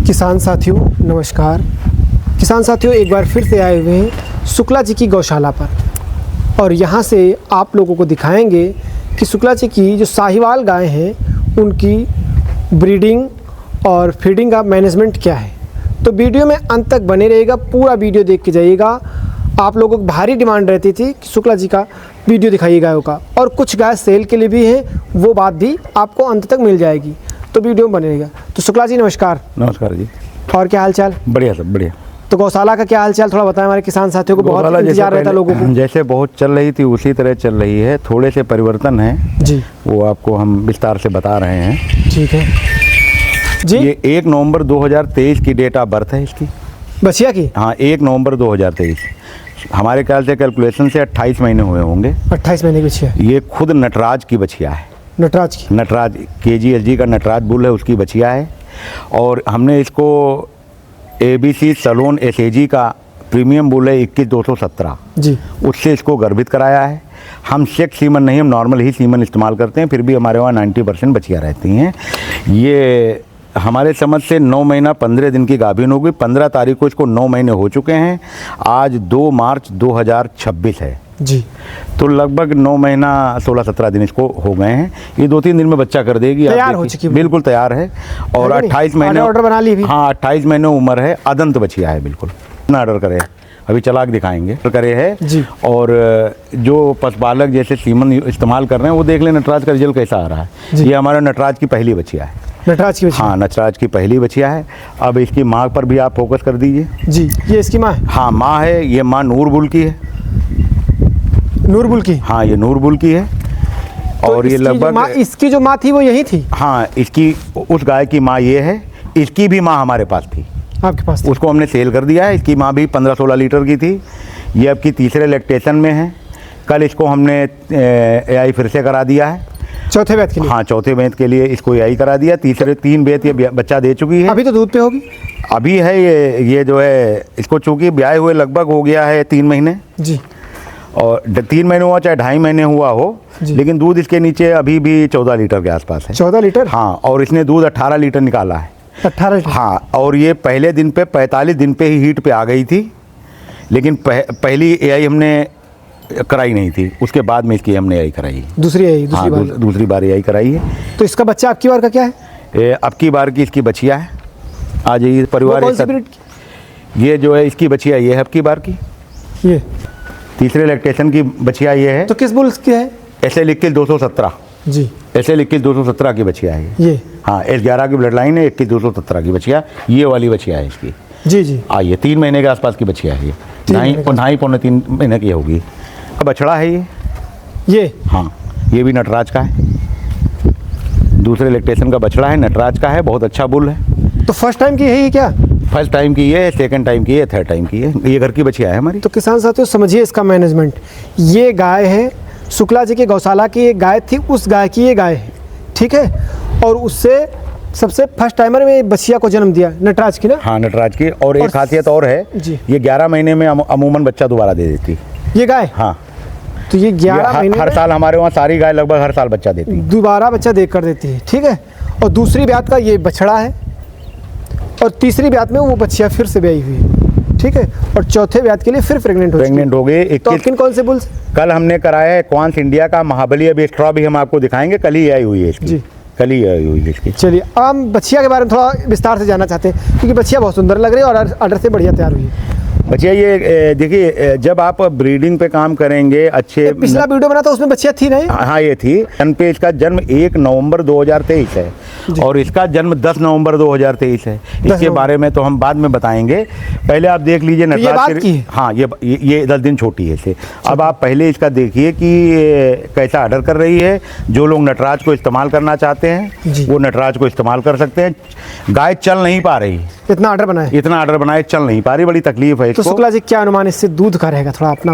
किसान साथियों नमस्कार। किसान साथियों एक बार फिर से आए हुए हैं शुक्ला जी की गौशाला पर और यहाँ से आप लोगों को दिखाएंगे कि शुक्ला जी की जो साहिवाल गायें हैं उनकी ब्रीडिंग और फीडिंग का मैनेजमेंट क्या है। तो वीडियो में अंत तक बने रहेगा, पूरा वीडियो देख के जाइएगा। आप लोगों की भारी डिमांड रहती थी कि शुक्ला जी का वीडियो दिखाइए गायों का, और कुछ गाय सेल के लिए भी हैं, वो बात भी आपको अंत तक मिल जाएगी। तो वीडियो में बने रहेगा। तो शुक्ला जी नमस्कार। नमस्कार जी। और क्या हाल चाल? बढ़िया सब बढ़िया। तो गौशाला का क्या हाल चाल थोड़ा बताएं, हमारे किसान साथियों को बहुत इंतजार रहता है लोगों को। जैसे बहुत चल रही थी उसी तरह चल रही है, थोड़े से परिवर्तन है जी, वो आपको हम विस्तार से बता रहे हैं। ठीक है जी। ये 1 नवंबर 2023 की डेट ऑफ बर्थ है इसकी, बछिया की। हाँ 1 नवंबर 2023। हमारे ख्याल से कैलकुलेशन से 28 महीने हुए होंगे। 28 महीने की बछिया। ये खुद नटराज की बछिया है। नटराज की? नटराज KGSG का नटराज बुल है, उसकी बछिया है। और हमने इसको ABC सलोन SAG का प्रीमियम बुल है 21217 जी, उससे इसको गर्भित कराया है। हम सेक्स सीमन नहीं, हम नॉर्मल ही सीमन इस्तेमाल करते हैं, फिर भी हमारे वहाँ 90% बचिया रहती हैं। ये हमारे समझ से 9 महीना 15 दिन की गाभिन होगी। 15 तारीख को इसको 9 महीने हो चुके हैं। आज 2 मार्च 2026 है जी। तो लगभग 9 महीना 16-17 दिन इसको हो गए हैं। ये 2-3 दिन में बच्चा कर देगी। तैयार हो चुकी है, बिल्कुल तैयार है। और 28 महीने ऑर्डर बना ली भी। हाँ 28 महीने उम्र है। अदंत बचिया है बिल्कुल। ना ऑर्डर करे, अभी चलाक दिखाएंगे करे है जी। और जो पशुपालक जैसे सीमन इस्तेमाल कर रहे हैं वो देख लें नटराज का रिजल्ट कैसा आ रहा है। ये हमारा नटराज की पहली बचिया है। नटराज की बछिया? हाँ नटराज की पहली बचिया है। अब इसकी माँ पर भी आप फोकस कर दीजिए जी। ये इसकी माँ है? हाँ माँ है। ये माँ नूरबुल की है। नूरबुल की? हाँ ये नूरबुल की है। तो और ये लगभग इसकी जो माँ थी वो यही थी? हाँ इसकी उस गाय की माँ ये है। इसकी भी माँ हमारे पास थी। आपके पास थी? उसको हमने सेल कर दिया है। इसकी माँ भी 15-16 लीटर की थी। ये अब की तीसरे लैक्टेशन में है। कल इसको हमने AI फिर से करा दिया है, चौथे बैत के लिए? हाँ चौथे बेंत के लिए इसको AI करा दिया। तीसरे 3 बेंत ये बच्चा दे चुकी है। अभी तो दूध पे होगी? अभी है ये जो है इसको चूँकि ब्याह हुए लगभग हो गया है 3 महीने जी। और 3 महीने हुआ चाहे 2.5 महीने हुआ हो, लेकिन दूध इसके नीचे अभी भी 14 लीटर के आसपास है। 14 लीटर? हाँ और इसने दूध 18 लीटर निकाला है। 18 लीटर? हाँ और ये पहले दिन पे 45 दिन पे ही हीट पे आ गई थी, लेकिन पहली AI हमने कराई नहीं थी। उसके बाद में इसकी हमने AI कराई। दूसरी AI? हाँ दूसरी बार AI कराई है। तो इसका बच्चा आपकी बार का क्या है? अब की बार की इसकी बछिया है। आज ये परिवार ये जो है इसकी बछिया ये है अब की बार की। ये तीसरे लैक्टेशन की बछिया ये है। तो किस बुल की है? SL 217 जी। SL 217 की बछिया है ये? हाँ S11 की ब्लड लाइन है। 217 की बछिया ये वाली बछिया है इसकी। जी जी। ये 3 महीने के आसपास की बछिया है। ये 2.5-3 महीने की होगी। अब बछड़ा है ये हाँ ये भी नटराज का है। दूसरे लैक्टेशन का बछड़ा है, नटराज का है। बहुत अच्छा बुल है। तो फर्स्ट टाइम की है क्या? फर्स्ट टाइम की है, सेकंड टाइम की है, थर्ड टाइम की है। ये घर की बछिया है हमारी। तो किसान साथियों समझिए इसका मैनेजमेंट। ये गाय है शुक्ला जी के गौशाला की, एक गाय थी, उस गाय की ये गाय है, ठीक है। और उससे सबसे फर्स्ट टाइमर में बछिया को जन्म दिया, नटराज की ना? हाँ नटराज की। और एक खासियत और है जी। ये 11 महीने में अमूमन बच्चा दोबारा दे देती ये गाय। हाँ तो ये 11 महीने हर साल हमारे वहाँ सारी गाय लगभग हर साल बच्चा देती है, दोबारा बच्चा दे कर देती है, ठीक है। और दूसरी ब्यात का ये बछड़ा है और तीसरी ब्यात में वो बच्चिया फिर से ब्याई हुई है, ठीक है। और चौथे ब्यात के लिए फिर प्रेग्नेंट हो गए। तो किन कौन से बुल्स? कल हमने कराया है क्वांस इंडिया का महाबली। अभी एक्स्ट्रा भी हम आपको दिखाएंगे। कल ही आई हुई है इसकी जी। कल ही आई हुई है इसकी। चलिए अब हम बछिया के बारे में थोड़ा विस्तार से जानना चाहते हैं, क्योंकि बछिया बहुत सुंदर लग रही है और ऑर्डर से बढ़िया तैयार हुई है। बच्चिया ये देखिए जब आप ब्रीडिंग पे काम करेंगे अच्छे। पिछला वीडियो बना था उसमें बच्चिया थी नहीं? हाँ ये थी। पे इसका जन्म 1 नवंबर 2023 है और इसका जन्म 10 नवंबर 2023 है। इसके बारे में तो हम बाद में बताएंगे। पहले आप देख लीजिए नटराज की। हाँ ये 10 दिन छोटी है इसे। अब आप पहले इसका देखिए कि कैसा ऑर्डर कर रही है। जो लोग नटराज को इस्तेमाल करना चाहते हैं वो नटराज को इस्तेमाल कर सकते हैं। गाय चल नहीं पा रही, इतना ऑर्डर बनाए चल नहीं पा रही, बड़ी तकलीफ है। तो शुक्ला जी क्या अनुमान इससे दूध का रहेगा थोड़ा अपना?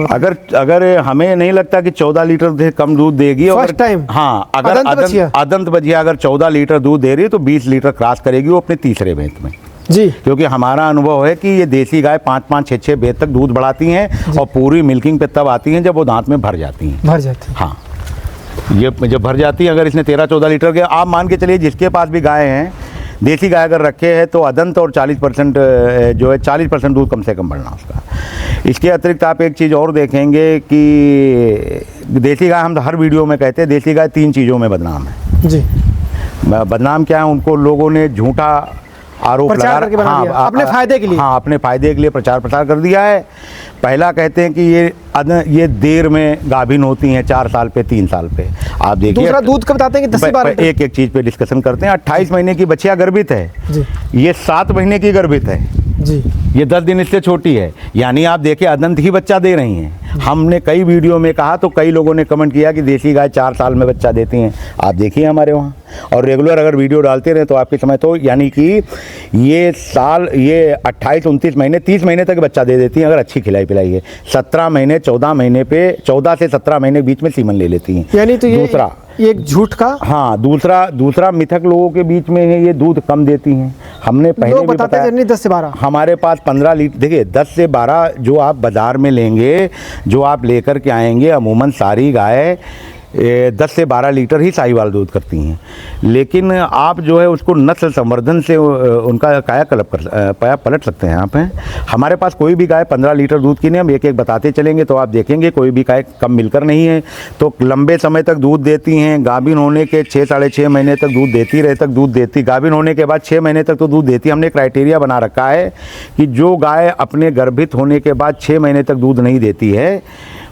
अगर हमें नहीं लगता कि 14 लीटर से कम दूध देगी। First time? हाँ अगर अदंत बछिया अगर 14 लीटर दूध दे रही है तो 20 लीटर क्रॉस करेगी वो अपने तीसरे बेंत में जी। क्योंकि हमारा अनुभव है कि ये देसी गाय 5-5, 6-6 बेंत तक दूध बढ़ाती हैं और पूरी मिल्किंग पे तब आती हैं जब वो दांत में भर जाती हैं। हाँ ये जब भर जाती है। अगर इसने 13-14 लीटर के, आप मान के चलिए जिसके पास भी गाय हैं देसी गाय अगर रखे हैं तो अदंत और 40% जो है 40% दूध कम से कम बढ़ना उसका। इसके अतिरिक्त आप एक चीज़ और देखेंगे कि देसी गाय, हम हर वीडियो में कहते हैं देसी गाय 3 चीज़ों में बदनाम है जी। बदनाम क्या है, उनको लोगों ने झूठा आरोप लगा, हाँ, अपने फायदे के लिए, हाँ अपने फायदे के लिए प्रचार प्रसार कर दिया है। पहला कहते हैं कि ये देर में गाभिन होती हैं, 4 साल पे 3 साल पे। आप देखिए दूसरा दूध का बताते हैं कि 10 से 12 एक एक चीज़ पे डिस्कशन करते हैं। 28 महीने की बच्चियाँ गर्भित है जी, ये 7 महीने की गर्भित है जी, ये 10 दिन इससे छोटी है, यानी आप देखिए अदंत ही बच्चा दे रही हैं। हमने कई वीडियो में कहा तो कई लोगों ने कमेंट किया कि देसी गाय 4 साल में बच्चा देती हैं। आप देखिए हमारे वहाँ, और रेगुलर अगर वीडियो डालते रहे तो आपके समय तो यानी कि ये 28 29 महीने 30 महीने तक बच्चा दे देती हैं अगर अच्छी खिलाई पिलाई है। 17 महीने 14 महीने पे 14 से 17 महीने बीच में सीमन ले लेती हैं। यानी तो ये दूसरा एक झूठ का, हाँ दूसरा मिथक लोगों के बीच में है, ये दूध कम देती हैं। हमने पहले लोग भी बताते हैं 10 से 12, हमारे पास 15 लीटर, देखिए 10 से 12 जो आप बाज़ार में लेंगे, जो आप लेकर के आएंगे, अमूमन सारी गाय 10 से 12 लीटर ही साहिवाल दूध करती हैं। लेकिन आप जो है उसको नस्ल संवर्धन से उनका कायाकल्प पाया पलट सकते हैं। आप हैं हमारे पास कोई भी गाय 15 लीटर दूध की नहीं, हम एक एक बताते चलेंगे तो आप देखेंगे कोई भी गाय कम मिलकर नहीं है। तो लंबे समय तक दूध देती हैं, गाभिन होने के 6 साढ़े 6 महीने तक दूध देती रहे तक दूध देती, गाभिन होने के बाद 6 महीने तक तो दूध देती। हमने क्राइटेरिया बना रखा है कि जो गाय अपने गर्भित होने के बाद 6 महीने तक दूध नहीं देती है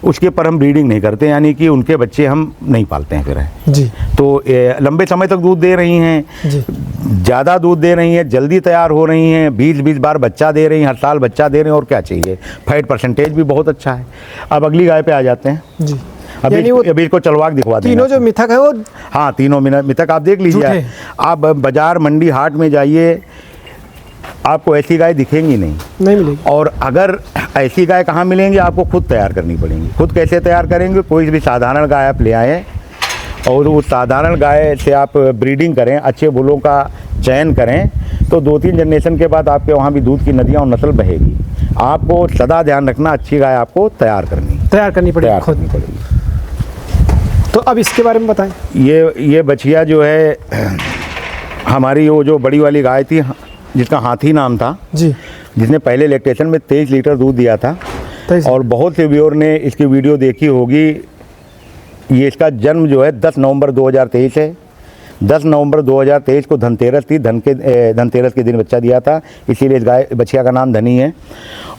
उसके पर हम ब्रीडिंग नहीं करते, यानी कि उनके बच्चे हम नहीं पालते हैं फिर जी। तो लंबे समय तक दूध दे रही हैं, ज़्यादा दूध दे रही हैं, जल्दी तैयार हो रही हैं, 20 बार बच्चा दे रही हैं, हर साल बच्चा दे रहे हैं, और क्या चाहिए। फैट परसेंटेज भी बहुत अच्छा है। अब अगली गाय पे आ जाते हैं जी। अभी इसको चलवाक दिखवा दें। तीनों जो मिथक है वो, हाँ तीनों मिथक आप देख लीजिए। आप बाजार मंडी हाट में जाइए, आपको ऐसी गाय दिखेंगी नहीं मिलेगी। और अगर ऐसी गाय कहाँ मिलेंगी, आपको खुद तैयार करनी पड़ेंगी। खुद कैसे तैयार करेंगे, कोई भी साधारण गाय आप ले आएँ और उस साधारण गाय से आप ब्रीडिंग करें, अच्छे बुलों का चयन करें, तो 2-3 जनरेशन के बाद आपके वहाँ भी दूध की नदियाँ और नस्ल बहेगी। आपको सदा ध्यान रखना, अच्छी गाय आपको तैयार करनी पड़ेगी। तो अब इसके बारे में बताएं। ये बछिया जो है हमारी, वो जो बड़ी वाली गाय थी जिसका हाथी नाम था जी, जिसने पहले लैक्टेशन में 23 लीटर दूध दिया था, और बहुत से व्यूअर ने इसकी वीडियो देखी होगी। ये इसका जन्म जो है 10 नवंबर 2023 है। 10 नवंबर 2023 को धनतेरस थी, धनतेरस के दिन बच्चा दिया था, इसीलिए इस गाय बछिया का नाम धनी है।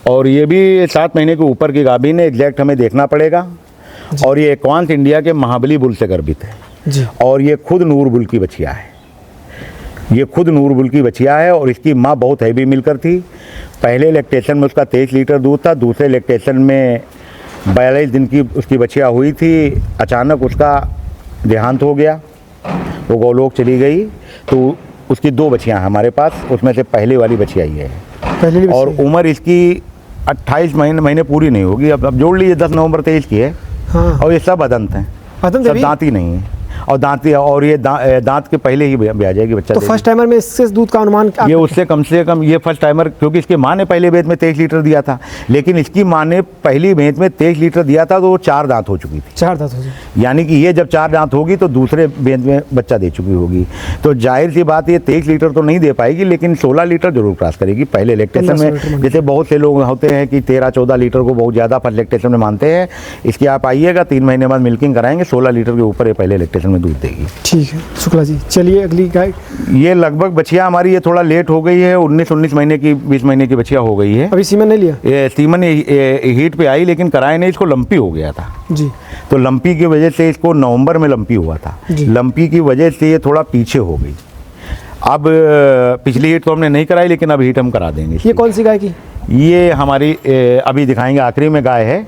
और ये भी 7 महीने के ऊपर की गाभिन है, एग्जैक्ट हमें देखना पड़ेगा। और ये एक्वांस इंडिया के महाबली बुल से गर्भित है जी। और ये खुद नूर बुल की बछिया है। ये खुद नूर बुल की बछिया है और इसकी माँ बहुत हैवी मिल्कर थी। पहले लैक्टेशन में उसका 23 लीटर दूध था, दूसरे लैक्टेशन में 42 दिन की उसकी बछिया हुई थी। अचानक उसका देहांत हो गया, वो गोलोक चली गई। तो उसकी 2 बछियाँ हैं हमारे पास, उसमें से पहले वाली बछिया ही है। और उम्र इसकी 28 महीने पूरी नहीं होगी। अब जोड़ लीजिए, 10 नवंबर 23 की है। हाँ। और ये सब अदंत हैं, सब दांती नहीं है, और दांती, और ये दांत के पहले ही ब्याह जाएगी बच्चा। तो फर्स्ट टाइमर में इससे दूध का अनुमान ये उससे कम से कम, ये फर्स्ट टाइमर, क्योंकि इसकी माँ ने पहले बेत में 23 लीटर दिया था, लेकिन इसकी माँ ने पहली बेत में 23 लीटर दिया था तो वो 4 दांत हो चुकी थी। 4 दांत हो चुकी, यानी कि ये जब 4 दांत होगी तो दूसरे बेत में बच्चा दे चुकी होगी। तो जाहिर सी बात, ये 23 लीटर तो नहीं दे पाएगी, लेकिन 16 लीटर जरूर क्रॉस करेगी पहले लैक्टेशन में। जैसे बहुत से लोग होते हैं कि 13-14 लीटर को बहुत ज़्यादा फर्स्ट लैक्टेशन में मानते हैं। इसकी आप आइएगा, 3 महीने बाद मिल्किंग कराएंगे, 16 लीटर के ऊपर ये पहले लैक्टेशन में दूध देगी। ठीक है शुक्ला जी, चलिए अगली गाय। ये लगभग बछिया हमारी, ये थोड़ा लेट हो गई है, 19 महीने की 20 महीने की बछिया हो गई है। अभी सीमन नहीं लिया? ये सीमन हीट पे आई, लेकिन कराए नहीं, इसको लंपी हो गया था जी। तो लंपी की वजह से इसको नवंबर में लंपी हुआ था। लंपी की वजह से ये थोड़ा पीछे हो गई। अब पिछली हीट तो हमने नहीं कराई, लेकिन अब हीट हम करा देंगे। ये कौन सी गाय की? ये हमारी अभी दिखाएंगे, आखिरी में गाय है,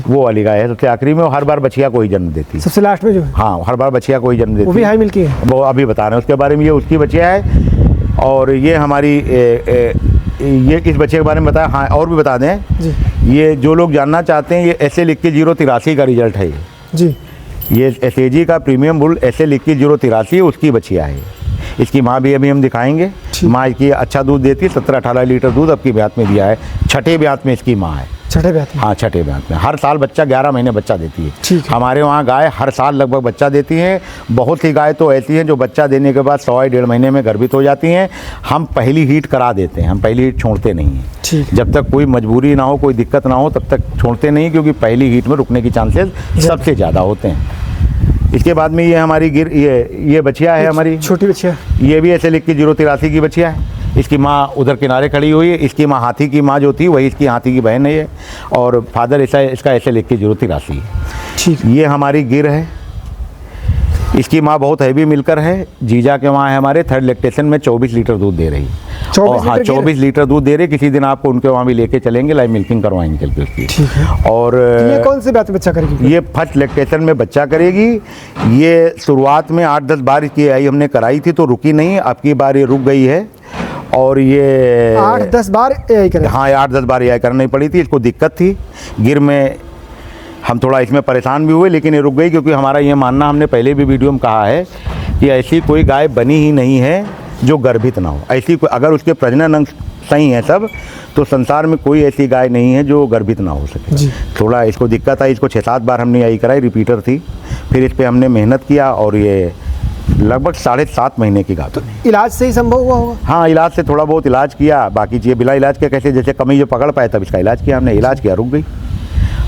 वो वाली गाय है सबसे आखिरी में। हर बार बछिया को ही जन्म देती है, सबसे लास्ट में जो है। हाँ, हर बार बछिया को ही जन्म देती है। वो भी हाई मिल्की है, वो अभी बता रहे हैं उसके बारे में। ये उसकी बछिया है, और ये हमारी ये इस बच्चे के बारे में बताया। हाँ, और भी बता दें जी। ये जो लोग जानना चाहते हैं, ये SL21 का रिजल्ट है जी। ये SAG का प्रीमियम बुल SL21 उसकी बछिया है। इसकी माँ भी अभी हम दिखाएंगे। माँ की अच्छा दूध देती है, 17-18 लीटर दूध अब की ब्यात में दिया है। छठे ब्यात में इसकी माँ है। छठे ब्यात में? हाँ, छठे ब्यात में। हर साल बच्चा 11 महीने बच्चा देती है। ठीक है। हमारे वहाँ गाय हर साल लगभग बच्चा देती हैं। बहुत सी गाय तो ऐसी हैं जो बच्चा देने के बाद 1.5 महीने में गर्भित हो जाती हैं। हम पहली हीट करा देते हैं, हम पहली हीट छोड़ते नहीं हैं। ठीक। जब तक कोई मजबूरी ना हो, कोई दिक्कत ना हो, तब तक छोड़ते नहीं, क्योंकि पहली हीट में रुकने की चांसेस सबसे ज़्यादा होते हैं। इसके बाद में ये हमारी ये बछिया है हमारी, छोटी बछिया। ये भी ऐसे लिख के 083 की बछिया है। इसकी माँ उधर किनारे खड़ी हुई है। इसकी माँ हाथी की माँ जो थी वही इसकी हाथी की बहन है ये, और फादर इसका ऐसे लिख के 083 है। ठीक। ये हमारी गिर है। इसकी माँ बहुत हैवी मिलकर है। जीजा के वहाँ है हमारे, थर्ड लैक्टेशन में 24 लीटर दूध दे रही है। 24 लीटर दूध दे रही। किसी दिन आपको उनके वहाँ भी लेके चलेंगे, लाइव मिल्किंग करवाएंगे कल उसकी। ठीक है। और ये कौन से ब्यात में बच्चा करेगी? ये फर्स्ट लैक्टेशन में बच्चा करेगी। ये शुरुआत में 8-10 बार इसकी आई हमने कराई थी तो रुकी नहीं, अब की बार ये रुक गई है। और ये 8-10 बार AI करे? हाँ, 8-10 बार AI करनी पड़ी थी। इसको दिक्कत थी गिर में, हम थोड़ा इसमें परेशान भी हुए, लेकिन ये रुक गई, क्योंकि हमारा ये मानना, हमने पहले भी वीडियो में कहा है कि ऐसी कोई गाय बनी ही नहीं है जो गर्भित ना हो। ऐसी कोई, अगर उसके प्रजनन अंग सही हैं सब, तो संसार में कोई ऐसी गाय नहीं है जो गर्भित ना हो सके जी। थोड़ा इसको दिक्कत आई। इसको 6-7 बार हमने AI कराई, रिपीटर थी। फिर इस पर हमने मेहनत किया और ये लगभग 7.5 महीने की गाय। तो इलाज से ही संभव हुआ होगा? हाँ, इलाज से थोड़ा बहुत इलाज किया, बाकी चीज़ें बिना इलाज के कैसे, जैसे कमी जो पकड़ पाए तब इसका इलाज किया हमने। इलाज किया, रुक गई।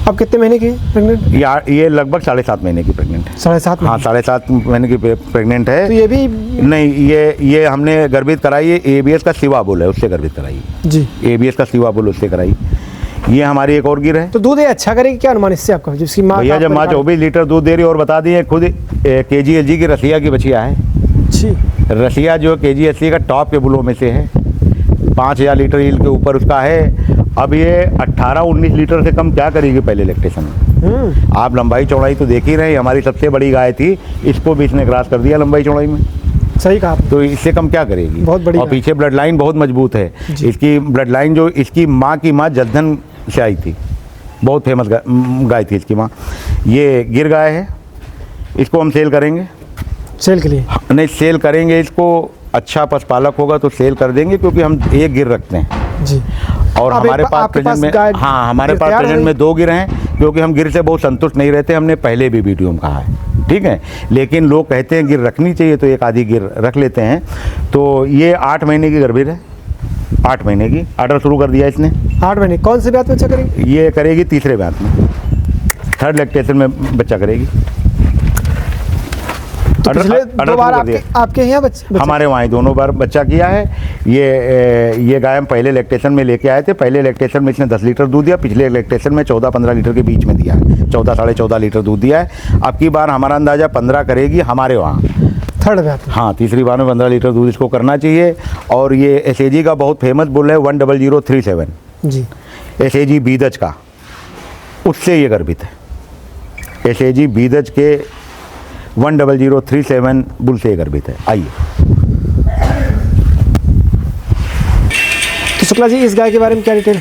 अब कितने महीने की प्रेग्नेंट? ये लगभग 7.5 महीने की प्रेग्नेंट है। 7.5? हाँ, 7.5 महीने की प्रेग्नेंट है। तो ये भी नहीं, ये हमने गर्भित कराई है। ABS का सिवा बुल है, उससे गर्भित कराई है जी। ABS का सिवा बुल, उससे कराई। ये हमारी एक और गिर है। तो दूध ये अच्छा करेगी क्या अनुमान इससे आपका, जिसकी माँ? भैया जब माँ 24 लीटर दूध दे रही है, और बता दिए खुद KGSG की रसिया की बछिया है। जी। रसिया जो KGSG का टॉप के बुलों में से है। 5000 लीटर ईल्ड के ऊपर उसका है। अब ये 18-19 लीटर से कम क्या करेगी पहले लैक्टेशन में? आप लंबाई चौड़ाई तो देख ही रहे हैं। हमारी सबसे बड़ी गाय थी, इसको भी इसने क्रॉस कर दिया लंबाई चौड़ाई में। सही कहा आपने। तो इससे कम क्या करेगी? बहुत बड़ी। और पीछे ब्लड लाइन बहुत मजबूत है। इसकी ब्लड लाइन, जो इसकी माँ की माँ जसधन से आई थी, बहुत फेमस गाय थी इसकी माँ। ये गिर गाय है, इसको हम सेल करेंगे। सेल के लिए? नहीं, सेल करेंगे इसको। अच्छा पशुपालक होगा तो सेल कर देंगे, क्योंकि हम एक गिर रखते हैं जी। और हमारे पास प्रेजेंट में, हाँ, हमारे पास प्रेजेंट में 2 गिर हैं, क्योंकि हम गिर से बहुत संतुष्ट नहीं रहते। हमने पहले भी वीडियो में कहा है, ठीक है। लेकिन लोग कहते हैं गिर रखनी चाहिए, तो एक आधी गिर रख लेते हैं। तो ये 8 महीने की गर्भित है। 8 महीने की ऑर्डर शुरू कर दिया इसने। 8 महीने। कौन से ब्यात में बच्चा करेगी? ये करेगी तीसरे ब्यात में, थर्ड लैक्टेशन में बच्चा करेगी। तो पिछले 2 बार आपके यहाँ बच्चा? हमारे वहाँ दोनों बार बच्चा किया है। ये गाय हम पहले लैक्टेशन में लेके आए थे। पहले लैक्टेशन में इसने 10 लीटर दूध दिया। पिछले लैक्टेशन में 14-15 लीटर के बीच में दिया है। 14-14.5 लीटर दूध दिया है। अब की बार हमारा अंदाज़ा 15 करेगी हमारे वहाँ, थर्ड ब्यात। हाँ, तीसरी बार में 15 लीटर दूध इसको करना चाहिए। और ये SAG का बहुत फेमस बुल है, 10037 जी। SAG बीदज का, उससे ये गर्भित है। SAG बीदज के 10037 बुल से गर्भित है। आइए। तो शुक्ला जी, इस गाय के बारे में क्या डिटेल?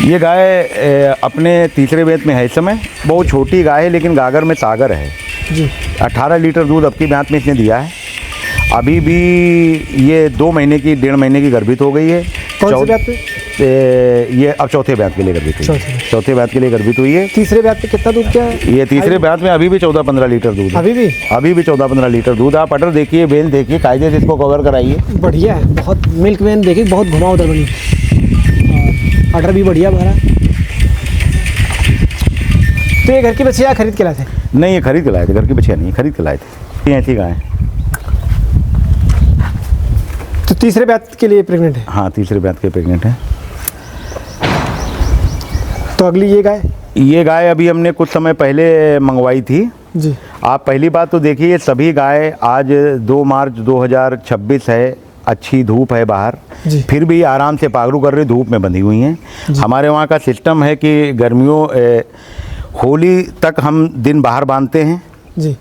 ये गाय अपने तीसरे ब्यात में है इस समय। बहुत छोटी गाय है, लेकिन गागर में सागर है जी। 18 लीटर दूध अब की ब्यात में इसने दिया है। अभी भी ये 2 महीने की, 1.5 महीने की गर्भित हो गई है। कौन से ब्यात पे? ये अब चौथे ब्यात के लिए गर्भित हुई है। चौथे ब्यात के लिए गर्भित हुई है। तीसरे ब्यात पे कितना दूध क्या है? ये तीसरे ब्यात में अभी भी 14-15 लीटर दूध है। अभी भी 14-15 लीटर दूध। आप अटर देखिए, बेल देखिए, कायदे से इसको कवर कराइए। बढ़िया है, बहुत मिल्क वैन देखिए, बहुत घुमावदार बनी। अटर भी बढ़िया भरा। तो ये घर की बछिया खरीद के लाए थे? नहीं, ये खरीद के लाए थे। घर की बछिया नहीं, खरीद के लाए थे। ये ऐसी गाय। तो तीसरे ब्यात के लिए प्रेग्नेंट है? हाँ, तीसरे ब्यात के प्रेग्नेंट है। तो अगली ये गाय अभी हमने कुछ समय पहले मंगवाई थी जी। आप पहली बात तो देखिए, ये सभी गाय आज 2 मार्च 2026 है। अच्छी धूप है बाहर, फिर भी आराम से पागरू कर रही, धूप में बंधी हुई हैं। हमारे वहाँ का सिस्टम है कि गर्मियों होली तक हम दिन बाहर बांधते हैं जी,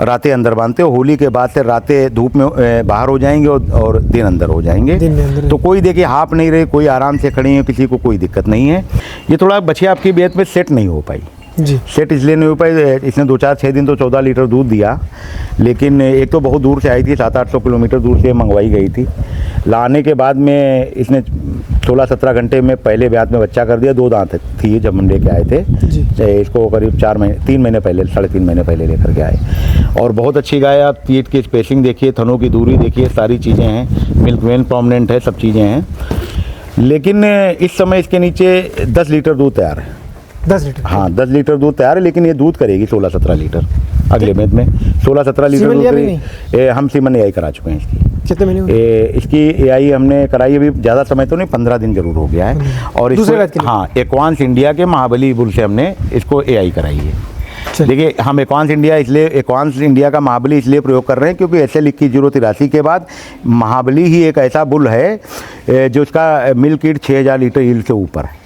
रातें अंदर बांधते हो। होली के बाद से रातें धूप में बाहर हो जाएंगे और दिन अंदर हो जाएंगे। तो कोई देखिए हाफ नहीं रहे, कोई आराम से खड़ी है, किसी को कोई दिक्कत नहीं है। ये थोड़ा बछिया आपकी बेत में सेट नहीं हो पाई जी। सेट इसलिए नहीं हो पाई, इसने 2-4-6 दिन तो 14 लीटर दूध दिया, लेकिन एक तो बहुत दूर से आई थी, 700-800 किलोमीटर दूर से मंगवाई गई थी। लाने के बाद में इसने 16-17 घंटे में पहले ब्यात में बच्चा कर दिया। 2 दांत थी जब हम लेके आए थे इसको, करीब 3 महीने पहले, 3.5 महीने पहले लेकर के आए। और बहुत अच्छी गाय, आप पीठ की स्पेसिंग देखिए, थनों की दूरी देखिए, सारी चीज़ें हैं, मिल्क वेल प्रोमिनेंट है, सब चीज़ें हैं। लेकिन इस समय इसके नीचे 10 लीटर दूध तैयार है। 10 लीटर? हाँ, 10 लीटर दूध तैयार है, लेकिन ये दूध करेगी 16-17 लीटर अगले मेद में। 16-17 लीटर दूध हम सीमन एआई करा चुके हैं इसकी। कितने महीने हुए? इसकी एआई हमने कराई अभी ज़्यादा समय तो नहीं, 15 दिन जरूर हो गया है। और इसको हाँ, एक्वांस इंडिया के महाबली बुल से हमने इसको एआई कराई है। देखिए, हम एक्वांस इंडिया का महाबली इसलिए प्रयोग कर रहे हैं क्योंकि SL 2183 के बाद महाबली ही एक ऐसा बुल है जो उसका मिल्क ईल्ड 6000 लीटर ईल्ड से ऊपर है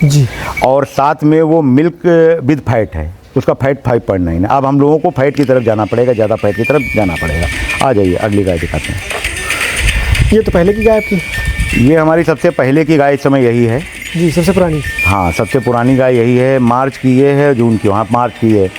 जी, और साथ में वो मिल्क विद फैट है, उसका फैट 5.9 है। अब हम लोगों को फैट की तरफ जाना पड़ेगा, ज़्यादा फैट की तरफ जाना पड़ेगा। आ जाइए, अगली गाय दिखाते हैं। ये तो पहले की गाय आपकी? ये हमारी सबसे पहले की गाय इस समय यही है जी, सबसे पुरानी? हाँ, सबसे पुरानी गाय यही है। मार्च की ये है, जून की, वहाँ मार्च की है।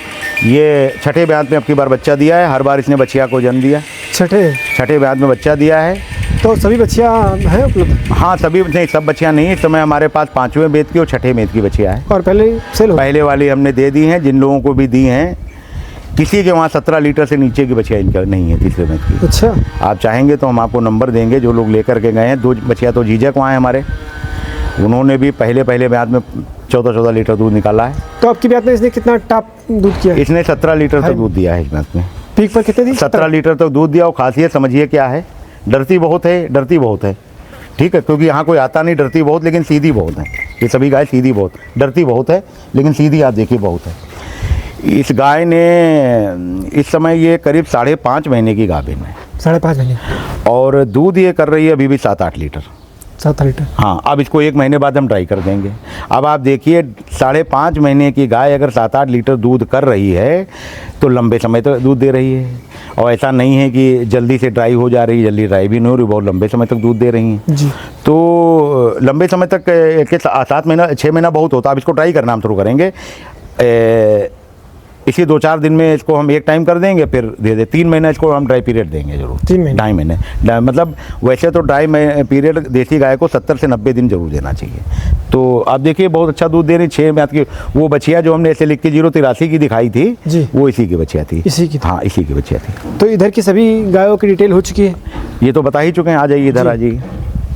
ये छठे ब्यात में अब की बार बच्चा दिया है। हर बार इसने बच्चिया को जन्म दिया। छठे ब्यात में बच्चा दिया है। तो सभी बच्चियाँ हैं उपलब्ध? हाँ, सभी नहीं, सब बच्चियाँ नहीं, इस समय हमारे पास 5वें ब्यात की और 6ठे ब्यात की बच्चियाँ हैं। और पहले वाली हमने दे दी हैं, जिन लोगों को भी दी हैं। किसी के वहाँ 17 लीटर से नीचे की बच्चियाँ इनका नहीं है तीसरे ब्यात की। अच्छा, आप चाहेंगे तो हम आपको नंबर देंगे, जो लोग लेकर के गए हैं। 2 बच्चियाँ तो जीजक वहाँ हैं हमारे, उन्होंने भी पहले ब्यात में 14-14 लीटर दूध निकाला है। तो आपकी ब्यात में इसने कितना टॉप दूध किया? इसने 17 लीटर तक दूध दिया है इस ब्यात में। पीक पर कितने दी? 17 लीटर तक दूध दिया। और खासियत समझिए क्या है, डरती बहुत है, ठीक है, क्योंकि यहाँ कोई आता नहीं, डरती बहुत, लेकिन सीधी बहुत है। ये सभी गाय सीधी बहुत, डरती बहुत है, लेकिन सीधी आप देखिए बहुत है। इस गाय ने इस समय ये करीब 5.5 महीने की गाभिन है। 5.5 महीने? और दूध ये कर रही है अभी भी 7-8 लीटर। 7 लीटर? हाँ, अब इसको 1 महीने बाद हम ट्राई कर देंगे। अब आप देखिए, 5.5 महीने की गाय अगर 7-8 लीटर दूध कर रही है तो लंबे समय तक दूध दे रही है। और ऐसा नहीं है कि जल्दी से ड्राई हो जा रही है, जल्दी ड्राई भी नहीं हो रही, बहुत लंबे समय तक दूध दे रही हैं जी। तो लंबे समय तक के 7 महीना 6 महीना बहुत होता है। अब इसको ट्राई करना हम शुरू करेंगे। इसी 2-4 दिन में इसको हम एक टाइम कर देंगे, फिर दे दे 3 महीना इसको हम ड्राई पीरियड देंगे जरूर। 3 महीने? 2.5 महीने। मतलब वैसे तो ड्राई पीरियड देसी गाय को 70 से 90 दिन जरूर देना चाहिए। तो आप देखिए, बहुत अच्छा दूध दे रही। 6 ब्यात की वो बच्चिया जो हमने SL 2183 की दिखाई थी जी, वो इसी की बच्चिया थी। इसी की? हाँ, इसी की बच्चिया थी। तो इधर की सभी गायों की डिटेल हो चुकी है? ये तो बता ही चुके हैं। आ जाइए इधर, आ जाइए।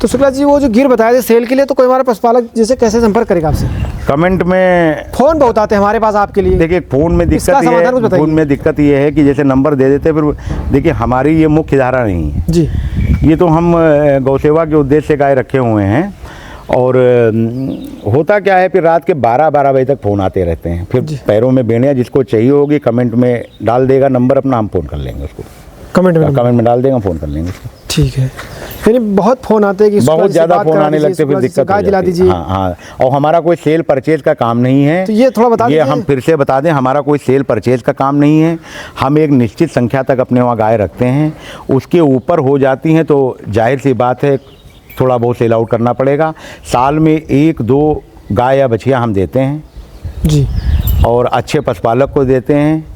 तो शुक्ला जी, वो जो गिर बताए थे सेल के लिए, तो कोई हमारा पशुपालक जैसे कैसे संपर्क करेगा आपसे? कमेंट में फ़ोन बहुत आते हैं हमारे पास आपके लिए। देखिए, फ़ोन में दिक्कत ये है कि जैसे नंबर दे देते, फिर देखिए हमारी ये मुख्य धारा नहीं है जी। ये तो हम गौसेवा के उद्देश्य से गाय रखे हुए हैं। और होता क्या है, फिर रात के 12 बजे तक फ़ोन आते रहते हैं। फिर पैरों में बेड़ियाँ जिसको चाहिए होगी कमेंट में डाल देगा नंबर अपना, हम फ़ोन कर लेंगे उसको। कमेंट में डाल देगा, फ़ोन कर लेंगे उसको। ठीक है। यानी बहुत फ़ोन आते हैं कि बहुत ज़्यादा फ़ोन आने लगते, फिर दिक्कत हो जाती है। हाँ। और हमारा कोई सेल परचेज का काम नहीं है। तो ये थोड़ा बता दीजिए। ये हम फिर से बता दें, हमारा कोई सेल परचेज का काम नहीं है। हम एक निश्चित संख्या तक अपने वहाँ गाय रखते हैं। उसके ऊपर हो जाती हैं तो जाहिर सी बात है थोड़ा बहुत सेल आउट करना पड़ेगा। साल में 1-2 गाय या बछिया हम देते हैं जी, और अच्छे पशुपालक को देते हैं।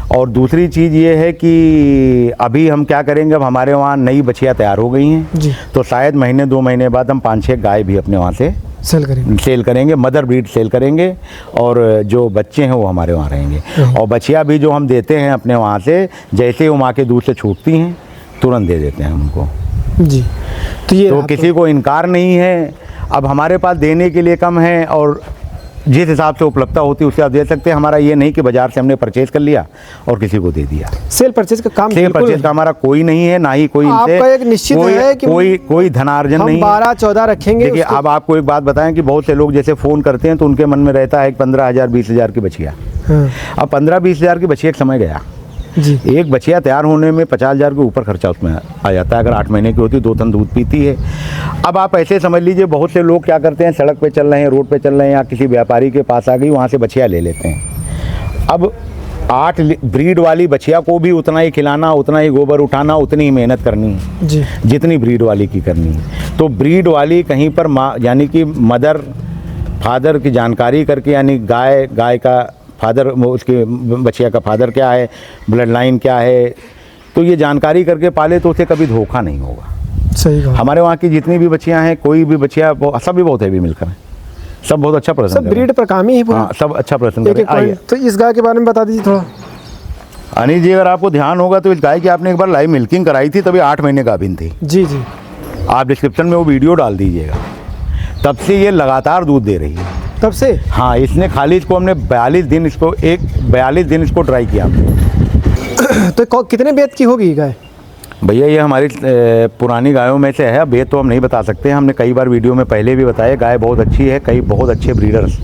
और दूसरी चीज़ ये है कि अभी हम क्या करेंगे, अब हमारे वहाँ नई बछिया तैयार हो गई हैं जी, तो शायद 1-2 महीने बाद हम 5-6 गाय भी अपने वहाँ से सेल करेंगे, मदर ब्रीड सेल करेंगे। और जो बच्चे हैं वो हमारे वहाँ रहेंगे। और बछिया भी जो हम देते हैं अपने वहाँ से, जैसे वो माँ के दूध से छूटती हैं तुरंत दे देते हैं उनको जी। तो ये तो किसी को इनकार नहीं है। अब हमारे पास देने के लिए कम है और जिस हिसाब से उपलब्धता होती है उससे आप दे सकते हैं। हमारा ये नहीं कि बाजार से हमने परचेज कर लिया और किसी को दे दिया। सेल परचेज का काम, सेल परचेज का हमारा कोई नहीं है, ना ही कोई इनसे आपका एक निश्चित है कि कोई धनार्जन नहीं। 12-14 रखेंगे। देखिए, अब आपको एक बात बताएं कि बहुत से लोग जैसे फ़ोन करते हैं तो उनके मन में रहता है 15,000-20,000 की बछिया। अब 15-20,000 की बछिया एक समय गया जी। एक बछिया तैयार होने में 50,000 के ऊपर खर्चा उसमें आ जाता है। अगर 8 महीने की होती, 2 टन दूध पीती है। अब आप ऐसे समझ लीजिए, बहुत से लोग क्या करते हैं, सड़क पे चल रहे हैं, रोड पे चल रहे हैं, या किसी व्यापारी के पास आ गई, वहाँ से बछिया ले लेते हैं। अब 8 ब्रीड वाली बछिया को भी उतना ही खिलाना, उतना ही गोबर उठाना, उतनी ही मेहनत करनी है जी, जितनी ब्रीड वाली की करनी है। तो ब्रीड वाली कहीं पर माँ यानी कि मदर फादर की जानकारी करके, यानी गाय का फादर, उसके बछिया का फादर क्या है, ब्लड लाइन क्या है, तो ये जानकारी करके पाले तो उसे कभी धोखा नहीं होगा। सही कहा। हमारे वहाँ की जितनी भी बच्चियाँ हैं, कोई भी बच्चियाँ सब भी बहुत हैवी मिलकर हैं, सब बहुत अच्छा प्रदर्शन सब कर रहे ब्रीड पर काम ही है हैं। पूरा। हाँ, सब अच्छा प्रदर्शन कर एक रहे एक हैं। आइए पॉइंट तो इस गाय के बारे में बता दीजिए थोड़ा। अनिल जी, अगर आपको ध्यान होगा तो इस गाय की आपने एक बार लाइव मिल्किंग कराई थी, तभी 8 महीने गाभिन थी। जी जी। आप डिस्क्रिप्शन में वो वीडियो डाल दीजिएगा। तब से ये लगातार दूध दे रही है। तब से? हाँ, इसने खाली इसको हमने 42 दिन इसको ट्राई किया हमने। तो कितने बेत की होगी गाय? भैया ये हमारी पुरानी गायों में से है। अब ये तो हम नहीं बता सकते, हमने कई बार वीडियो में पहले भी बताया। गाय बहुत अच्छी है, कई बहुत अच्छे ब्रीडर्स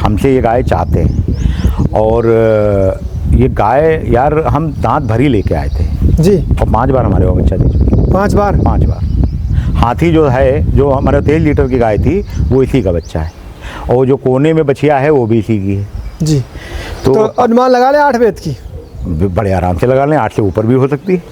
हमसे ये गाय चाहते हैं। और ये गाय यार हम दांत भरी लेके आए थे जी, और 5 बार हमारे वहाँ बच्चा दे चुकी है। 5 बार? 5 बार। हाथी जो है, जो हमारे 23 लीटर की गाय थी, वो इसी का बच्चा है। और जो कोने में बछिया है वो भी इसी की है जी। तो अनुमान लगा ले 8 बेत की? बड़े आराम से लगा लें, 8 से ऊपर भी हो सकती है।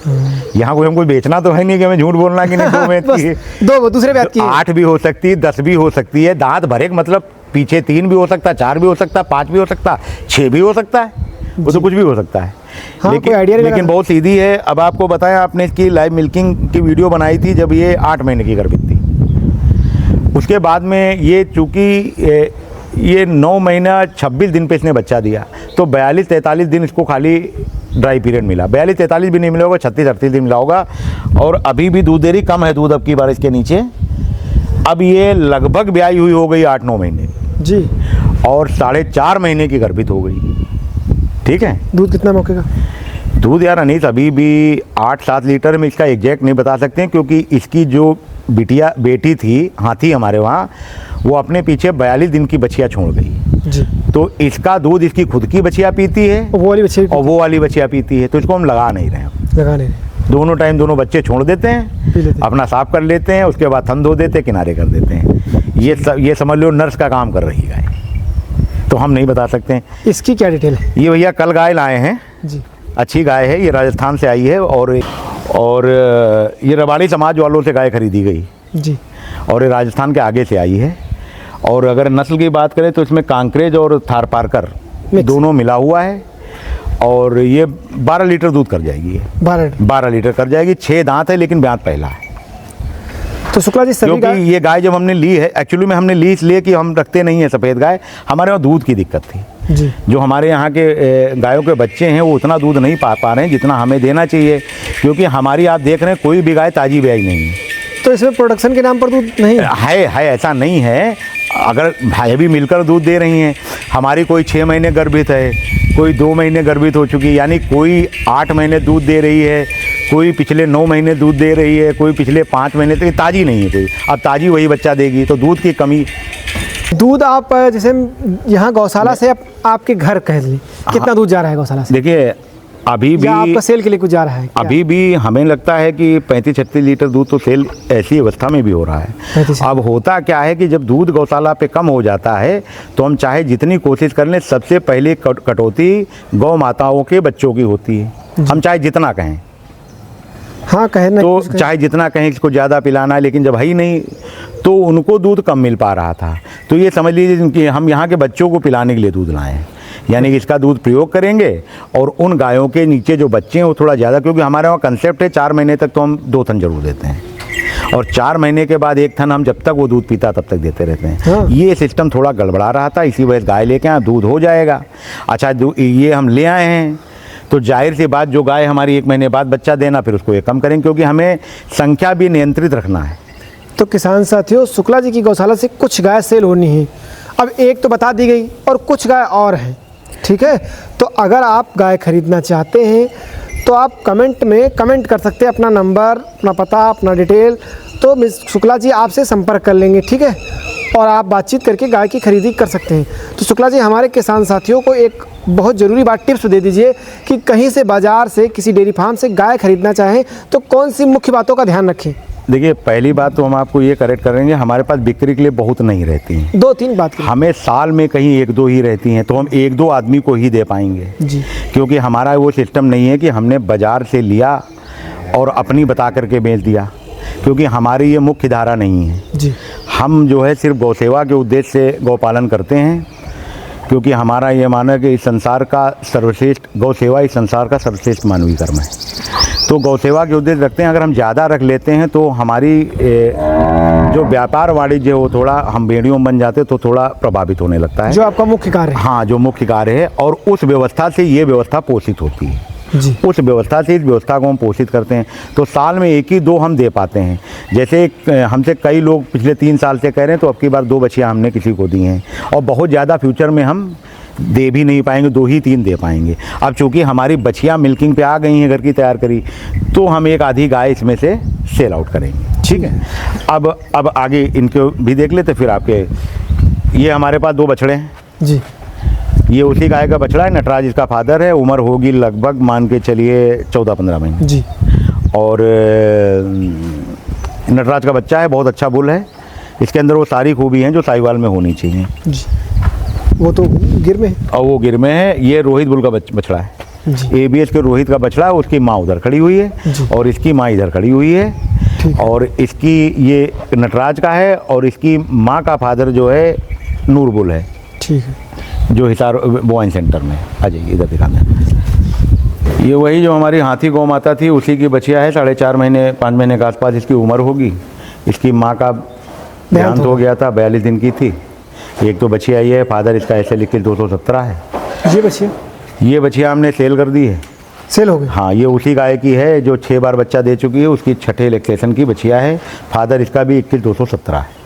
यहाँ कोई हमको बेचना तो है नहीं कि हमें झूठ बोलना कि नहीं 2 बेत की है। 2 दूसरे बेत की 8 भी हो सकती है, 10 भी हो सकती है। दांत भरे मतलब पीछे 3 भी हो सकता है, 4 भी हो सकता है, 5 भी हो सकता है, 6 भी हो सकता है, वो तो कुछ भी हो सकता है। हाँ, लेकिन कोई आइडिया नहीं लेकिन लगा। बहुत सीधी है। अब आपको बताया, आपने इसकी लाइव मिल्किंग की वीडियो बनाई थी जब ये 8 महीने की गर्भित थी। उसके बाद में ये चूँकि ये 9 महीना 26 दिन पे इसने बच्चा दिया, तो 42-43 दिन इसको खाली ड्राई पीरियड मिला। 42-43 भी नहीं मिला होगा, 36-38 दिन मिला होगा। और अभी भी दूध दे रही, कम है दूध अब की बार इसके नीचे। अब ये लगभग ब्याई हुई हो गई 8-9 महीने जी, और 4.5 महीने की गर्भित हो गई। ठीक है। दूध कितना मौके का? दूध यार अनीस अभी भी 8-7 लीटर में, इसका एग्जैक्ट नहीं बता सकते हैं, क्योंकि इसकी जो बेटी थी हाथी हमारे वहाँ, वो अपने पीछे 42 दिन की बछिया छोड़ गई जी। तो इसका दूध इसकी खुद की बछिया पीती है वो वाली बच्चे और वो वाली बछिया पीती है। तो इसको हम लगा नहीं रहे हैं, लगा नहीं। दोनों टाइम दोनों बच्चे छोड़ देते हैं, पी लेते हैं। अपना साफ कर लेते हैं, उसके बाद थन धो देते, किनारे कर देते हैं। ये समझ लो नर्स का काम कर रही है, तो हम नहीं बता सकते हैं। इसकी क्या डिटेल है? ये भैया कल गाय लाए हैं जी। अच्छी गाय है, ये राजस्थान से आई है। और ये रबाड़ी समाज वालों से गाय खरीदी गई जी। और ये राजस्थान के आगे से आई है। और अगर नस्ल की बात करें तो इसमें कांकरेज और थारपारकर दोनों मिला हुआ है। और ये 12 लीटर दूध कर जाएगी, ये 12 लीटर कर जाएगी। 6 दांत है, लेकिन ब्यात पहला है। तो शुक्ला जी, सभी क्योंकि ये गाय जब हमने ली है, एक्चुअली में हमने ली इसलिए कि हम रखते नहीं है सफ़ेद गाय, हमारे वहाँ दूध की दिक्कत थी जी। जो हमारे यहाँ के गायों के बच्चे हैं वो उतना दूध नहीं पा रहे हैं जितना हमें देना चाहिए। क्योंकि हमारी आप देख रहे हैं कोई भी गाय ताज़ी ब्याई नहीं है। तो इसमें प्रोडक्शन के नाम पर दूध नहीं है ऐसा नहीं है। अगर भाई भी मिलकर दूध दे रही हैं, हमारी कोई 6 महीने गर्भित है, कोई 2 महीने गर्भित हो चुकी है, यानी कोई 8 महीने दूध दे रही है, कोई पिछले 9 महीने दूध दे रही है, कोई पिछले 5 महीने, तो ये ताज़ी नहीं है कोई। अब ताज़ी वही बच्चा देगी, तो दूध की कमी। दूध आप जैसे यहाँ गौशाला से आपके घर कह ली, कितना दूध जा रहा है गौशाला से? देखिए अभी भी आपका सेल के लिए कुछ जा रहा है क्या? अभी भी हमें लगता है कि 35-36 लीटर दूध तो सेल ऐसी अवस्था में भी हो रहा है। अब होता क्या है कि जब दूध गौशाला पे कम हो जाता है तो हम चाहे जितनी कोशिश कर लें, सबसे पहले कटौती गौ माताओं के बच्चों की होती है। हम चाहे जितना कहें, हाँ कहना तो चाहे जितना कहें इसको ज़्यादा पिलाना है, लेकिन जब है ही नहीं तो उनको दूध कम मिल पा रहा था। तो ये समझ लीजिए कि हम यहाँ के बच्चों को पिलाने के लिए दूध लाए हैं, यानी कि इसका दूध प्रयोग करेंगे और उन गायों के नीचे जो बच्चे हैं वो थोड़ा ज़्यादा, क्योंकि हमारे वहाँ कंसेप्ट है 4 महीने तक तो हम 2 थन जरूर देते हैं और 4 महीने के बाद 1 थन हम जब तक वो दूध पीता तब तक देते रहते हैं। हाँ। ये सिस्टम थोड़ा गड़बड़ा रहा था, इसी वजह से गाय लेके आए, दूध हो जाएगा। अच्छा ये हम ले आए हैं तो जाहिर सी बात जो गाय हमारी 1 महीने बाद बच्चा देना, फिर उसको ये कम करेंगे, क्योंकि हमें संख्या भी नियंत्रित रखना है। तो किसान साथियों, शुक्ला जी की गौशाला से कुछ गाय सेल होनी है। अब एक तो बता दी गई और कुछ गाय और हैं, ठीक है। तो अगर आप गाय खरीदना चाहते हैं तो आप कमेंट में कमेंट कर सकते हैं अपना नंबर, अपना पता, अपना डिटेल, तो मिस शुक्ला जी आपसे संपर्क कर लेंगे, ठीक है। और आप बातचीत करके गाय की खरीदी कर सकते हैं। तो शुक्ला जी, हमारे किसान साथियों को एक बहुत ज़रूरी बात टिप्स दे दीजिए कि कहीं से बाज़ार से किसी डेयरी फार्म से गाय खरीदना चाहें तो कौन सी मुख्य बातों का ध्यान रखें? देखिए पहली बात तो हम आपको ये करेक्ट करेंगे, हमारे पास बिक्री के लिए बहुत नहीं रहती हैं। 2-3 बात हमें साल में कहीं 1-2 ही रहती हैं, तो हम 1-2 आदमी को ही दे पाएंगे जी। क्योंकि हमारा वो सिस्टम नहीं है कि हमने बाज़ार से लिया और अपनी बता करके बेच दिया, क्योंकि हमारी ये मुख्य धारा नहीं है जी। हम जो है सिर्फ गौसेवा के उद्देश्य से गौपालन करते हैं, क्योंकि हमारा ये मानना है कि इस संसार का सर्वश्रेष्ठ गौ सेवा, इस संसार का सर्वश्रेष्ठ मानवीय कर्म है। तो गौ सेवा के उद्देश्य रखते हैं। अगर हम ज़्यादा रख लेते हैं तो हमारी जो व्यापार वाणिज्य हो थोड़ा, हम भेड़ियों बन जाते तो थोड़ा प्रभावित होने लगता है, जो आपका मुख्य कार्य है। हाँ, जो मुख्य कार्य है, और उस व्यवस्था से ये व्यवस्था पोषित होती है जी। उस व्यवस्था से इस व्यवस्था को हम पोषित करते हैं। तो साल में 1 ही 2 हम दे पाते हैं। जैसे हमसे कई लोग पिछले 3 साल से कह रहे हैं, तो अब की बार 2 बछियाँ हमने किसी को दी हैं, और बहुत ज़्यादा फ्यूचर में हम दे भी नहीं पाएंगे, 2 ही 3 दे पाएंगे। अब चूँकि हमारी बछियाँ मिल्किंग पे आ गई हैं, घर की तैयार करी, तो हम 1 आधी गाय इसमें से सेल आउट करेंगे। ठीक है, अब आगे इनको भी देख लेते फिर आपके। ये हमारे पास 2 बछड़े हैं जी। ये उसी गाय का बछड़ा है, नटराज इसका फादर है। उम्र होगी लगभग मान के चलिए 14-15 महीने जी। और नटराज का बच्चा है, बहुत अच्छा बुल है। इसके अंदर वो सारी खूबी हैं जो साहिवाल में होनी चाहिए जी। वो तो गिर में है, और वो गिर में है। ये रोहित बुल का बछड़ा है जी। ABS के रोहित का बछड़ा है। उसकी माँ उधर खड़ी हुई है और इसकी माँ इधर खड़ी हुई है। और इसकी ये नटराज का है, और इसकी माँ का फादर जो है नूर बुल है। ठीक है, जो हिसार बोआइन सेंटर में। आ जाइए इधर दिखाना है। ये वही जो हमारी हाथी गौ माता थी, उसी की बछिया है। 4.5 महीने 5 महीने के आसपास इसकी उम्र होगी। इसकी माँ का देहांत हो गया था, 42 दिन की थी। एक तो बछिया ये है, फादर इसका SL21 217 है। ये बछिया हमने सेल कर दी है, सेल हो गई। हाँ, ये उसी गाय की है जो 6 बार बच्चा दे चुकी है। उसकी 6ठे लैक्टेशन की बछिया है। फादर इसका भी 21 217 है।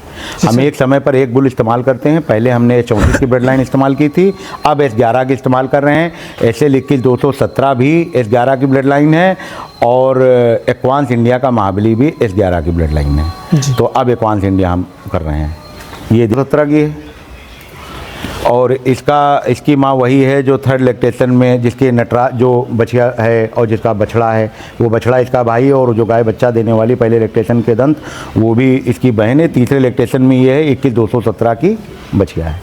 हम एक समय पर 1 बुल इस्तेमाल करते हैं। पहले हमने 34 की ब्लड लाइन इस्तेमाल की थी, अब S11 की इस्तेमाल कर रहे हैं। SL21 217 भी S11 की ब्लड लाइन है, और एक्वांस इंडिया का महाबली भी S11 की ब्लड लाइन है। तो अब एक्वांस इंडिया हम कर रहे हैं। ये 217 की है, और इसकी माँ वही है जो 3rd लैक्टेशन में, जिसके नटराज जो बछिया है और जिसका बछड़ा है, वो बछड़ा इसका भाई है। और जो गाय बच्चा देने वाली पहले लैक्टेशन के दंत, वो भी इसकी बहन है। 3रे लैक्टेशन में ये है 21 217 की बछिया है।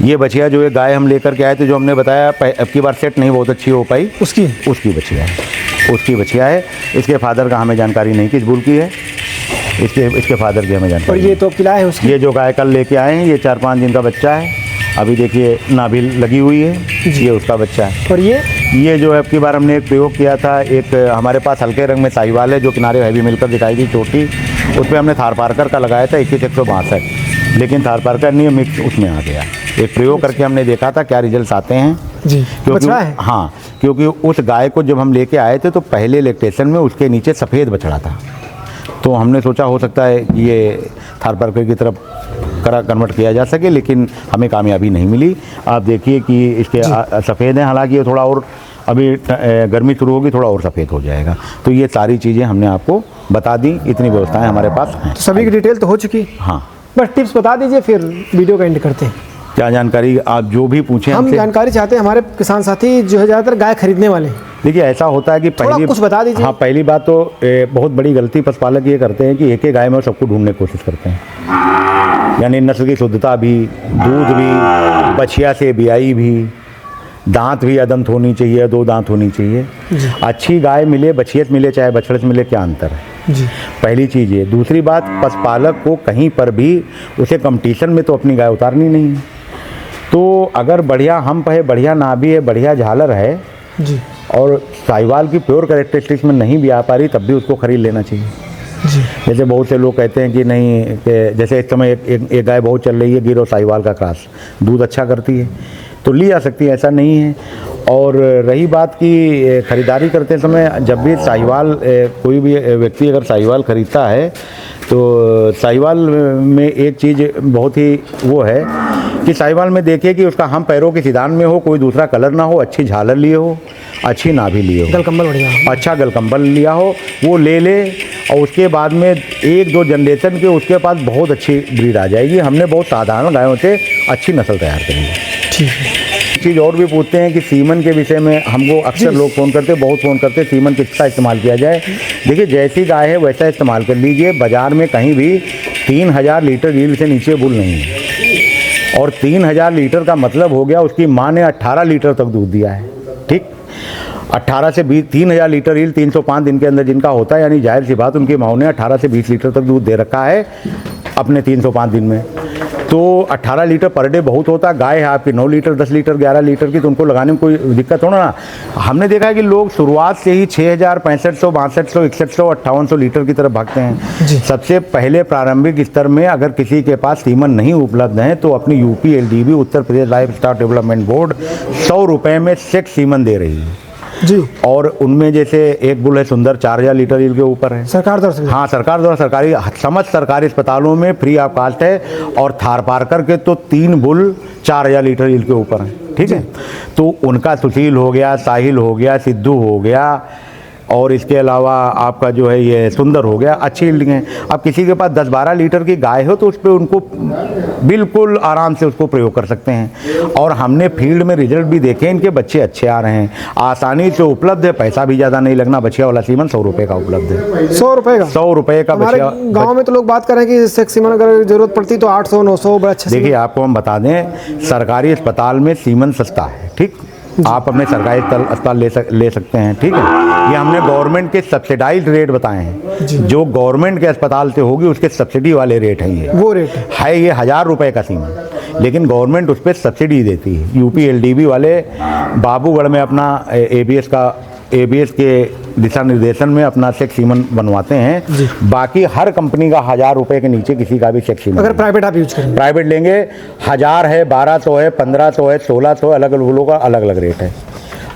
ये बछिया जो है गाय हम लेकर के आए थे, जो हमने बताया अब की बार सेट नहीं बहुत अच्छी हो पाई, उसकी बछिया है। इसके फादर का हमें जानकारी नहीं किस बुल की है, इसके फादर की हमें जानकारी। और ये तो किला है उसकी। ये जो गाय कल लेके आए हैं, ये 4-5 दिन का बच्चा है। अभी देखिए नाभि लगी हुई है, ये उसका बच्चा है। और ये जो है अब की बार हमने एक प्रयोग किया था। एक हमारे पास हल्के रंग में साहिवाल है, जो किनारे हैवी मिलकर दिखाई दी छोटी, उस पर हमने थार पारकर का लगाया था 21-162, लेकिन थार पारकर नहीं मिक्स उसमें आ गया। एक प्रयोग करके हमने देखा था क्या रिजल्ट आते हैं जी। क्योंकि हाँ, क्योंकि उस गाय को जब हम लेके आए थे तो पहले लैक्टेशन में उसके नीचे सफ़ेद बछड़ा था। तो हमने सोचा हो सकता है ये थार पारकर की तरफ कन्वर्ट किया जा सके, लेकिन हमें कामयाबी नहीं मिली। आप देखिए कि इसके सफ़ेद हैं, हालांकि ये थोड़ा और अभी गर्मी शुरू होगी, थोड़ा और सफ़ेद हो जाएगा। तो ये सारी चीज़ें हमने आपको बता दी, इतनी व्यवस्थाएं हमारे पास हैं। तो सभी की डिटेल तो हो चुकी। हाँ, बस टिप्स बता दीजिए, फिर वीडियो का एंड करते हैं। क्या जानकारी आप जो भी पूछें हम जानकारी चाहते हैं। हमारे किसान साथी जो है ज़्यादातर गाय खरीदने वाले हैं। देखिए ऐसा होता है कि पहली कुछ बता दीजिए। हाँ, पहली बात तो बहुत बड़ी गलती पशुपालक ये करते हैं कि एक गाय में सबको ढूंढने की कोशिश करते हैं। यानी नस्ल की शुद्धता भी, दूध भी, बछिया से बियाई भी, दांत भी अदंत होनी चाहिए, 2 दांत होनी चाहिए। अच्छी गाय मिले, बछियत मिले, चाहे बछड़े से मिले, क्या अंतर है जी। पहली चीज़ ये। दूसरी बात, पशुपालक को कहीं पर भी उसे कंपटीशन में तो अपनी गाय उतारनी नहीं है। तो अगर बढ़िया हम्प है, बढ़िया नाभि है, बढ़िया झालर है जी, और साहिवाल की प्योर कैरेक्टरिस्टिक्स में नहीं भी आ पा रही, तब भी उसको खरीद लेना चाहिए जी। जैसे बहुत से लोग कहते हैं कि नहीं, जैसे इस समय एक गाय बहुत चल रही है गिर और साहिवाल का क्रॉस, दूध अच्छा करती है, तो ली जा सकती है, ऐसा नहीं है। और रही बात की ख़रीदारी करते समय, जब भी साहिवाल कोई भी व्यक्ति अगर साहिवाल ख़रीदता है, तो साहिवाल में एक चीज़ बहुत ही वो है कि साहिवाल में देखिए कि उसका हम पैरों के सिधान में हो, कोई दूसरा कलर ना हो, अच्छी झालर लिए हो, अच्छी नाभि लिए हो, गलकंबल बढ़िया हो, अच्छा गलकंबल लिया हो, वो ले और उसके बाद में 1-2 जनरेशन के उसके पास बहुत अच्छी ब्रीड आ जाएगी। हमने बहुत साधारण गायों से अच्छी नस्ल तैयार करी है। ठीक है। चीज़ और भी पूछते हैं कि सीमन के विषय में हमको अक्सर लोग फ़ोन करते, बहुत फ़ोन करते, सीमन किसका इस्तेमाल किया जाए। देखिए जैसी गाय है वैसा इस्तेमाल कर लीजिए। बाज़ार में कहीं भी 3000 लीटर यील्ड से नीचे बुल नहीं है, और 3000 लीटर का मतलब हो गया उसकी माँ ने 18 लीटर तक दूध दिया है। ठीक, 18 से 20, 3000 लीटर यील्ड 305 दिन के अंदर जिनका होता है, यानी जाहिर सी बात उनकी माँ ने 18 से 20 लीटर तक दूध दे रखा है अपने 305 दिन में। तो 18 लीटर पर डे बहुत होता है। गाय है आपकी 9 लीटर 10 लीटर 11 लीटर की, तो उनको लगाने में कोई दिक्कत हो ना। हमने देखा है कि लोग शुरुआत से ही 6000 6500 6200 6100 5800 लीटर की तरफ भागते हैं। सबसे पहले प्रारंभिक स्तर में अगर किसी के पास सीमन नहीं उपलब्ध है तो अपनी UPLDB Uttar Pradesh life stock development board 100 रुपये में सेट सीमन दे रही है जी। और उनमें जैसे एक बुल है सुंदर 4000 लीटर के ऊपर है, सरकार द्वारा से? हाँ, सरकार द्वारा सरकारी समस्त सरकारी अस्पतालों में फ्री ऑफ कास्ट है। और थार पारकर के तो 3 बुल 4000 लीटर के ऊपर है, ठीक है। तो उनका सुशील हो गया, साहिल हो गया, सिद्धू हो गया, और इसके अलावा आपका जो है ये सुंदर हो गया, अच्छी यील्डिंग है। अब किसी के पास 10-12 लीटर की गाय हो तो उस पर उनको बिल्कुल आराम से उसको प्रयोग कर सकते हैं। और हमने फील्ड में रिजल्ट भी देखे, इनके बच्चे अच्छे आ रहे हैं, आसानी से उपलब्ध है, पैसा भी ज़्यादा नहीं लगना। बछिया वाला सीमन 100 रुपये का उपलब्ध है। 100 रुपये का? 100 रुपये का बछिया। गाँव में तो लोग बात कर रहे हैं कि सेक्स सीमन अगर जरूरत पड़ती तो 800 900 बड़ा अच्छा। देखिए आपको हम बता दें, सरकारी अस्पताल में सीमन सस्ता है, ठीक। आप अपने सरकारी अस्पताल ले सकते हैं, ठीक है। ये हमने गवर्नमेंट के सब्सिडाइज्ड रेट बताए हैं, जो गवर्नमेंट के अस्पताल से होगी उसके सब्सिडी वाले रेट हैं। ये वो रेट है ये 1000 रुपये का सीमन, लेकिन गवर्नमेंट उस पर सब्सिडी देती है। UPLDB वाले बाबूगढ़ में अपना ABS के दिशा निर्देशन में अपना सेक्स सीमन बनवाते हैं। बाकी हर कंपनी का 1000 रुपये के नीचे किसी का भी सेक्स सीमन, अगर प्राइवेट आप यूज करें, प्राइवेट लेंगे 1000 है, 1200 है, 1500 है, 1600, अलग अलग लोगों का अलग अलग रेट है,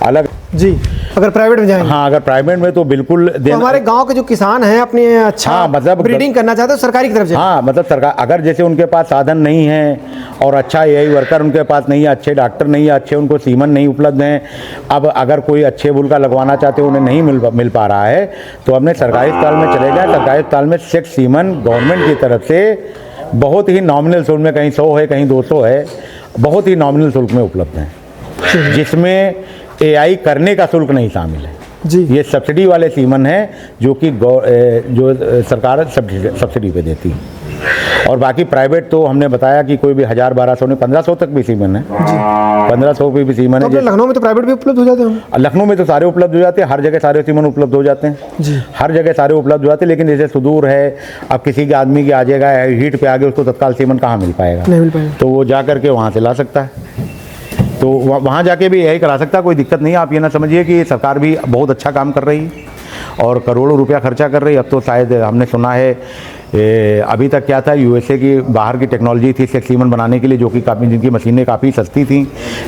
अलग जी। अगर प्राइवेट में जाएंगे, हाँ, अगर प्राइवेट में तो बिल्कुल तो हमारे गांव के जो किसान हैं अपनी अच्छा, हाँ, मतलब ब्रीडिंग करना चाहते हैं सरकारी की तरफ से, हाँ, मतलब सरकार अगर जैसे उनके पास साधन नहीं है और अच्छा AI वर्कर उनके पास नहीं है, अच्छे डॉक्टर नहीं है, अच्छे उनको सीमन नहीं उपलब्ध हैं, अब अगर कोई अच्छे बुल का लगवाना चाहते हैं, उन्हें नहीं मिल पा रहा है, तो अपने सरकारी अस्पताल में चले जाए। सरकारी अस्पताल में सेक्स सीमन गवर्नमेंट की तरफ से बहुत ही नॉमिनल शुल्क में, कहीं 100 है कहीं 200 है, बहुत ही नॉमिनल शुल्क में उपलब्ध है, जिसमें AI करने का शुल्क नहीं शामिल है जी। ये सब्सिडी वाले सीमन है जो कि जो सरकार सब्सिडी पे देती है। और बाकी प्राइवेट तो हमने बताया कि कोई भी 1000 1200 नहीं, 1500 तक भी सीमन है जी। 1500 पे भी सीमन है। लखनऊ में तो प्राइवेट भी उपलब्ध हो जाते हैं? लखनऊ में तो सारे उपलब्ध हो जाते हैं, हर जगह सारे सीमन उपलब्ध हो जाते हैं जी। हर जगह सारे उपलब्ध हो जाते हैं, लेकिन जैसे सुदूर है, अब किसी के आदमी की आ जाएगा हीट पे आगे, उसको तत्काल सीमन कहाँ मिल पाएगा? नहीं मिल पाएगा, तो वो जा करके वहाँ से ला सकता है, तो वहाँ जाके भी यही करा सकता है, कोई दिक्कत नहीं है। आप ये ना समझिए कि सरकार भी बहुत अच्छा काम कर रही है और करोड़ों रुपया खर्चा कर रही है। अब तो शायद हमने सुना है अभी तक क्या था, USA की बाहर की टेक्नोलॉजी थी सेक्स सीमन बनाने के लिए, जो कि काफ़ी, जिनकी मशीनें काफ़ी सस्ती थी।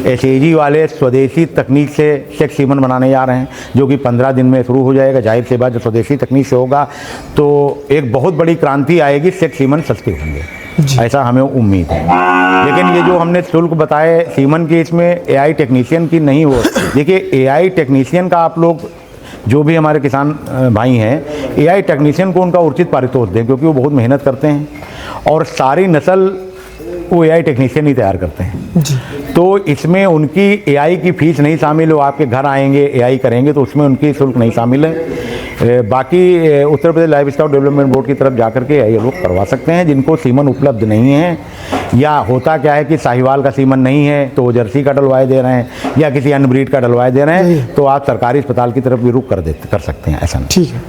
SAG वाले स्वदेशी तकनीक से सेक्स सीमन बनाने जा रहे हैं, जो कि 15 दिन में शुरू हो जाएगा। जाहिर सी बात, जो स्वदेशी तकनीक से होगा तो एक बहुत बड़ी क्रांति आएगी, सेक्स सीमन सस्ते होंगे, ऐसा हमें उम्मीद है। लेकिन ये जो हमने शुल्क बताए सीमन की, इसमें AI टेक्नीशियन की नहीं हो। देखिए AI टेक्नीशियन का आप लोग जो भी हमारे किसान भाई हैं, AI टेक्नीशियन को उनका उचित पारितोषिक दें, क्योंकि वो बहुत मेहनत करते हैं और सारी नस्ल वो AI टेक्नीशियन ही तैयार करते हैं जी। तो इसमें उनकी AI की फीस नहीं शामिल हो, आपके घर आएंगे AI करेंगे तो उसमें उनकी शुल्क नहीं शामिल है। बाकी Uttar Pradesh life stock development board की तरफ जाकर के ये लोग करवा सकते हैं, जिनको सीमन उपलब्ध नहीं है, या होता क्या है कि साहिवाल का सीमन नहीं है तो वो जर्सी का डलवाए दे रहे हैं, या किसी अन्य ब्रीड का डलवाए दे रहे हैं, तो आप सरकारी अस्पताल की तरफ भी रुख कर सकते हैं, ऐसा नहीं। ठीक है।